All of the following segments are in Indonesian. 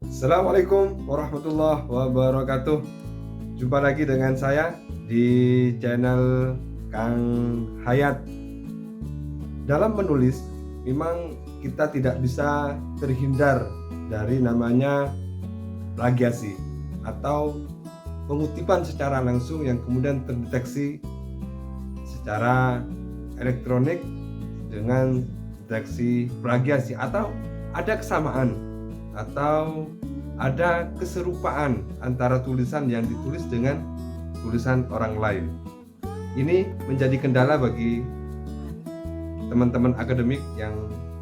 Assalamualaikum warahmatullahi wabarakatuh. Jumpa lagi dengan saya di channel Kang Hayat. Dalam menulis, memang kita tidak bisa terhindar dari namanya plagiasi atau pengutipan secara langsung yang kemudian terdeteksi secara elektronik dengan deteksi plagiasi, atau ada kesamaan atau ada keserupaan antara tulisan yang ditulis dengan tulisan orang lain. Ini menjadi kendala bagi teman-teman akademik yang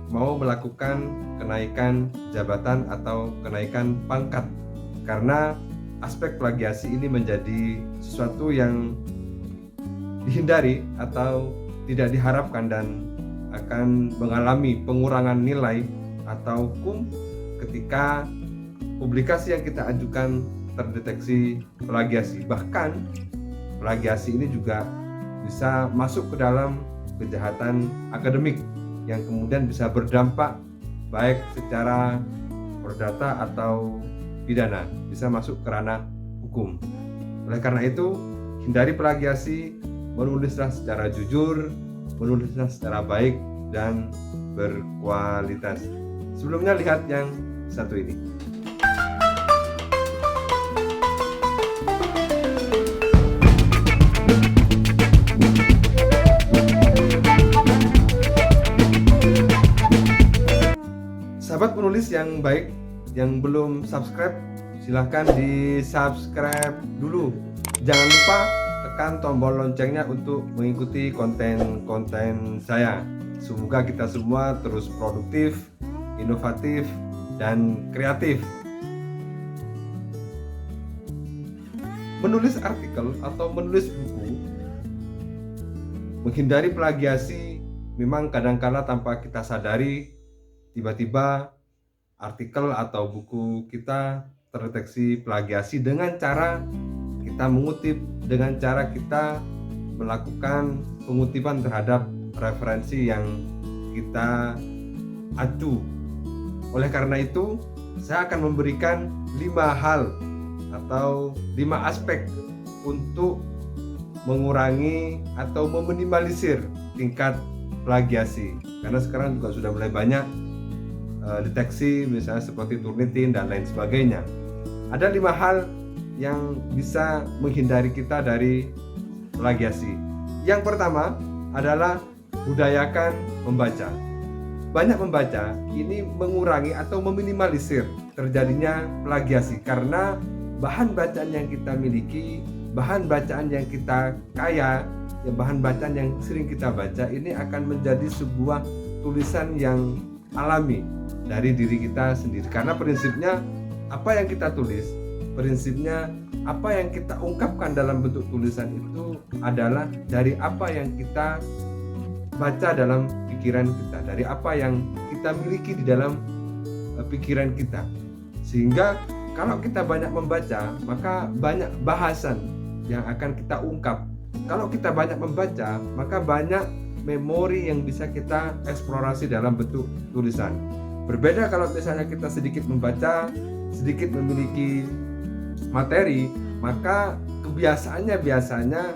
mau melakukan kenaikan jabatan atau kenaikan pangkat, karena aspek plagiasi ini menjadi sesuatu yang dihindari atau tidak diharapkan dan akan mengalami pengurangan nilai atau kum ketika publikasi yang kita ajukan terdeteksi plagiasi. Bahkan plagiasi ini juga bisa masuk ke dalam kejahatan akademik yang kemudian bisa berdampak baik secara perdata atau pidana, bisa masuk ke ranah hukum. Oleh karena itu, hindari plagiasi, menulislah secara jujur, menulislah secara baik dan berkualitas. Sebelumnya lihat yang satu ini. Sahabat penulis yang baik, yang belum subscribe, silahkan di subscribe dulu. Jangan lupa tekan tombol loncengnya untuk mengikuti konten-konten saya. Semoga kita semua terus produktif, inovatif, dan kreatif. Menulis artikel atau menulis buku, menghindari plagiasi memang kadangkala tanpa kita sadari, tiba-tiba artikel atau buku kita terdeteksi plagiasi dengan cara kita mengutip, dengan cara kita melakukan pengutipan terhadap referensi yang kita acu. Oleh karena itu, saya akan memberikan 5 hal atau 5 aspek untuk mengurangi atau meminimalisir tingkat plagiasi. Karena sekarang juga sudah mulai banyak deteksi, misalnya seperti Turnitin dan lain sebagainya. Ada 5 hal yang bisa menghindari kita dari plagiasi. Yang pertama adalah budayakan membaca. Banyak membaca ini mengurangi atau meminimalisir terjadinya plagiasi, karena bahan bacaan yang kita miliki, bahan bacaan yang kita kaya, ya bahan bacaan yang sering kita baca ini akan menjadi sebuah tulisan yang alami dari diri kita sendiri. Karena prinsipnya apa yang kita tulis, prinsipnya apa yang kita ungkapkan dalam bentuk tulisan itu adalah dari apa yang kita baca dalam pikiran kita, dari apa yang kita miliki di dalam pikiran kita. Sehingga kalau kita banyak membaca, maka banyak bahasan yang akan kita ungkap. Kalau kita banyak membaca, maka banyak memori yang bisa kita eksplorasi dalam bentuk tulisan. Berbeda kalau misalnya kita sedikit membaca, sedikit memiliki materi, maka kebiasaannya biasanya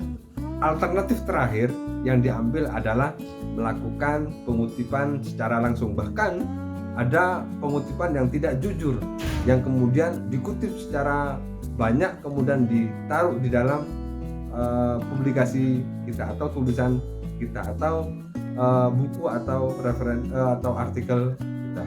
alternatif terakhir yang diambil adalah melakukan pengutipan secara langsung. Bahkan ada pengutipan yang tidak jujur, yang kemudian dikutip secara banyak, kemudian ditaruh di dalam publikasi kita atau tulisan kita atau buku atau referen atau artikel kita.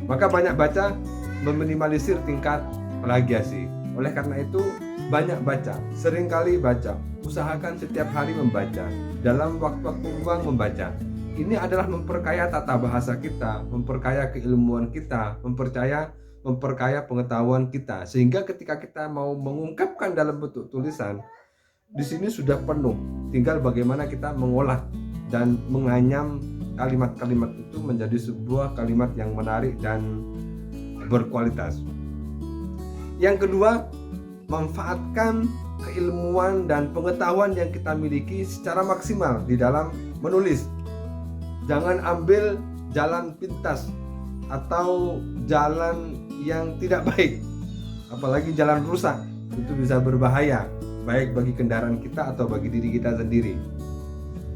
Maka banyak baca meminimalisir tingkat plagiasi. Oleh karena itu, banyak baca, seringkali baca, usahakan setiap hari membaca, dalam waktu-waktu luang membaca. Ini adalah memperkaya tata bahasa kita, memperkaya keilmuan kita, memperkaya pengetahuan kita, sehingga ketika kita mau mengungkapkan dalam bentuk tulisan, di sini sudah penuh. Tinggal bagaimana kita mengolah dan menganyam kalimat-kalimat itu menjadi sebuah kalimat yang menarik dan berkualitas. Yang kedua, manfaatkan keilmuan dan pengetahuan yang kita miliki secara maksimal di dalam menulis. Jangan ambil jalan pintas atau jalan yang tidak baik, apalagi jalan rusak, itu bisa berbahaya baik bagi kendaraan kita atau bagi diri kita sendiri.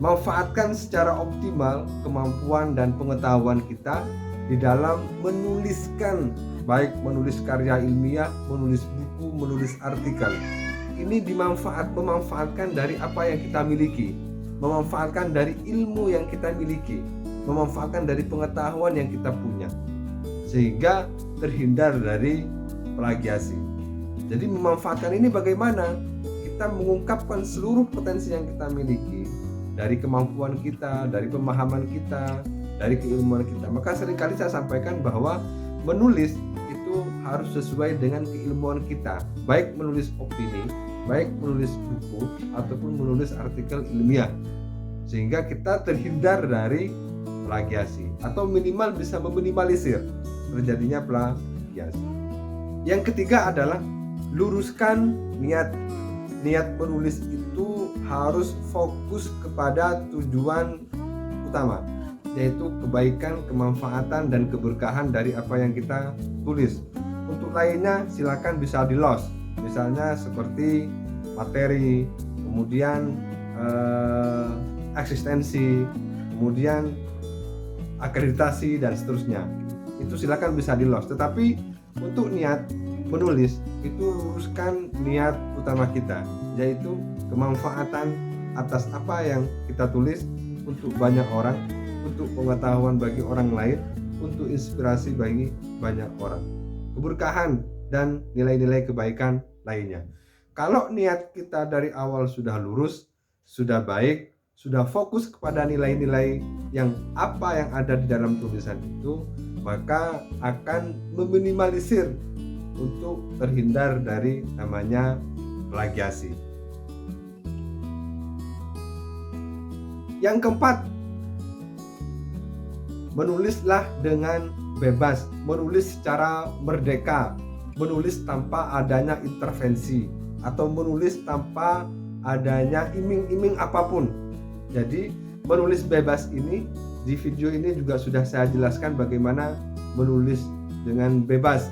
Manfaatkan secara optimal kemampuan dan pengetahuan kita di dalam menuliskan, baik menulis karya ilmiah, menulis buku, menulis artikel. Ini memanfaatkan dari apa yang kita miliki, memanfaatkan dari ilmu yang kita miliki, memanfaatkan dari pengetahuan yang kita punya, sehingga terhindar dari plagiasi. Jadi memanfaatkan ini bagaimana? Kita mengungkapkan seluruh potensi yang kita miliki, dari kemampuan kita, dari pemahaman kita, dari keilmuan kita. Maka seringkali saya sampaikan bahwa menulis itu harus sesuai dengan keilmuan kita, baik menulis opini, baik menulis buku, ataupun menulis artikel ilmiah, sehingga kita terhindar dari plagiasi atau minimal bisa meminimalisir terjadinya plagiasi. Yang ketiga adalah luruskan niat. Niat menulis itu harus fokus kepada tujuan utama, yaitu kebaikan, kemanfaatan, dan keberkahan dari apa yang kita tulis. Untuk lainnya silakan bisa di-loss, misalnya seperti materi, kemudian eksistensi, kemudian akreditasi, dan seterusnya. Itu silakan bisa di-loss. Tetapi untuk niat menulis itu luruskan niat utama kita, yaitu kemanfaatan atas apa yang kita tulis untuk banyak orang, untuk pengetahuan bagi orang lain, untuk inspirasi bagi banyak orang, keberkahan dan nilai-nilai kebaikan lainnya. Kalau niat kita dari awal sudah lurus, sudah baik, sudah fokus kepada nilai-nilai yang apa yang ada di dalam tulisan itu, maka akan meminimalisir untuk terhindar dari namanya plagiasi. Yang keempat, menulislah dengan bebas, menulis secara merdeka, menulis tanpa adanya intervensi atau menulis tanpa adanya iming-iming apapun. Jadi menulis bebas ini, di video ini juga sudah saya jelaskan bagaimana menulis dengan bebas.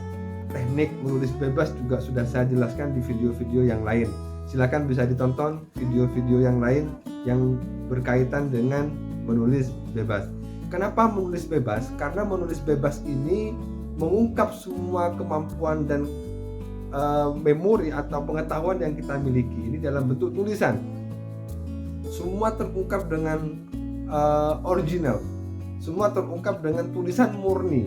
Teknik menulis bebas juga sudah saya jelaskan di video-video yang lain. Silakan bisa ditonton video-video yang lain yang berkaitan dengan menulis bebas. Kenapa menulis bebas? Karena menulis bebas ini mengungkap semua kemampuan dan memori atau pengetahuan yang kita miliki ini dalam bentuk tulisan. Semua terungkap dengan original, semua terungkap dengan tulisan murni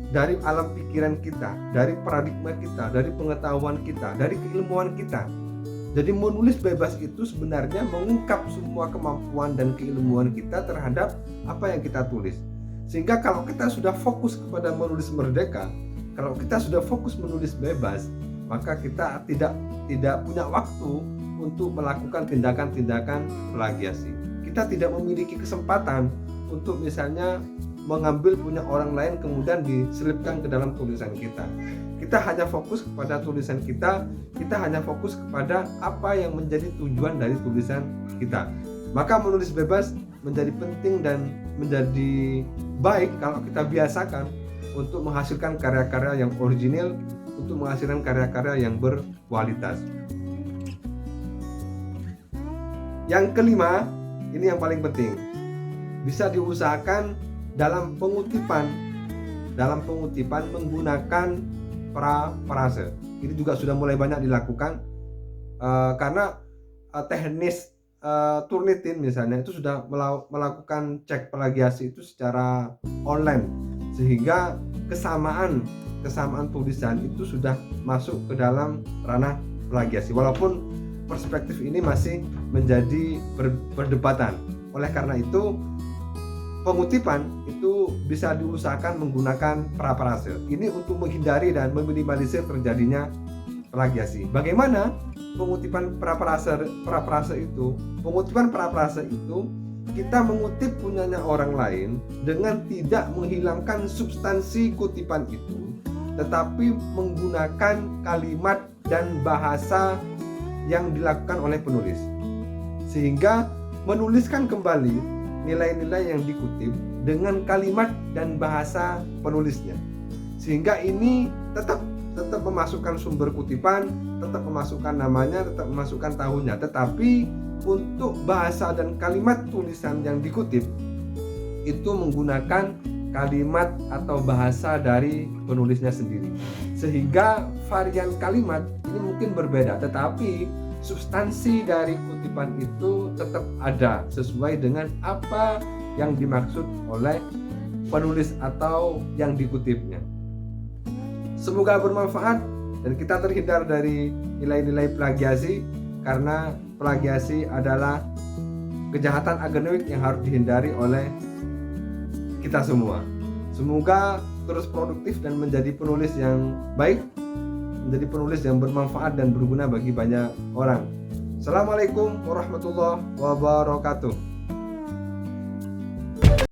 dari alam pikiran kita, dari paradigma kita, dari pengetahuan kita, dari keilmuan kita. Jadi menulis bebas itu sebenarnya mengungkap semua kemampuan dan keilmuan kita terhadap apa yang kita tulis. Sehingga kalau kita sudah fokus kepada menulis merdeka, kalau kita sudah fokus menulis bebas, maka kita tidak punya waktu untuk melakukan tindakan-tindakan plagiasi. Kita tidak memiliki kesempatan untuk misalnya mengambil punya orang lain kemudian diselipkan ke dalam tulisan kita. Kita hanya fokus kepada tulisan kita, kita hanya fokus kepada apa yang menjadi tujuan dari tulisan kita. Maka menulis bebas menjadi penting dan menjadi baik kalau kita biasakan untuk menghasilkan karya-karya yang original, untuk menghasilkan karya-karya yang berkualitas. Yang kelima, ini yang paling penting, bisa diusahakan dalam pengutipan menggunakan parafrase. Ini juga sudah mulai banyak dilakukan karena teknis Turnitin misalnya itu sudah melakukan cek plagiasi itu secara online, sehingga kesamaan tulisan itu sudah masuk ke dalam ranah plagiasi, walaupun perspektif ini masih menjadi perdebatan. Oleh karena itu pengutipan itu bisa diusahakan menggunakan parafrase. Ini untuk menghindari dan meminimalisir terjadinya plagiasi. Bagaimana pengutipan parafrase itu? Pengutipan parafrase itu kita mengutip punyanya orang lain dengan tidak menghilangkan substansi kutipan itu, tetapi menggunakan kalimat dan bahasa yang dilakukan oleh penulis, sehingga menuliskan kembali nilai-nilai yang dikutip dengan kalimat dan bahasa penulisnya. sehingga ini tetap memasukkan sumber kutipan, tetap memasukkan namanya, tetap memasukkan tahunnya, tetapi untuk bahasa dan kalimat tulisan yang dikutip itu menggunakan kalimat atau bahasa dari penulisnya sendiri, sehingga varian kalimat ini mungkin berbeda, tetapi substansi dari kutipan itu tetap ada sesuai dengan apa yang dimaksud oleh penulis atau yang dikutipnya. Semoga bermanfaat dan kita terhindar dari nilai-nilai plagiasi, karena plagiasi adalah kejahatan akademik yang harus dihindari oleh kita semua. Semoga terus produktif dan menjadi penulis yang baik, menjadi penulis yang bermanfaat dan berguna bagi banyak orang. Assalamualaikum warahmatullahi wabarakatuh.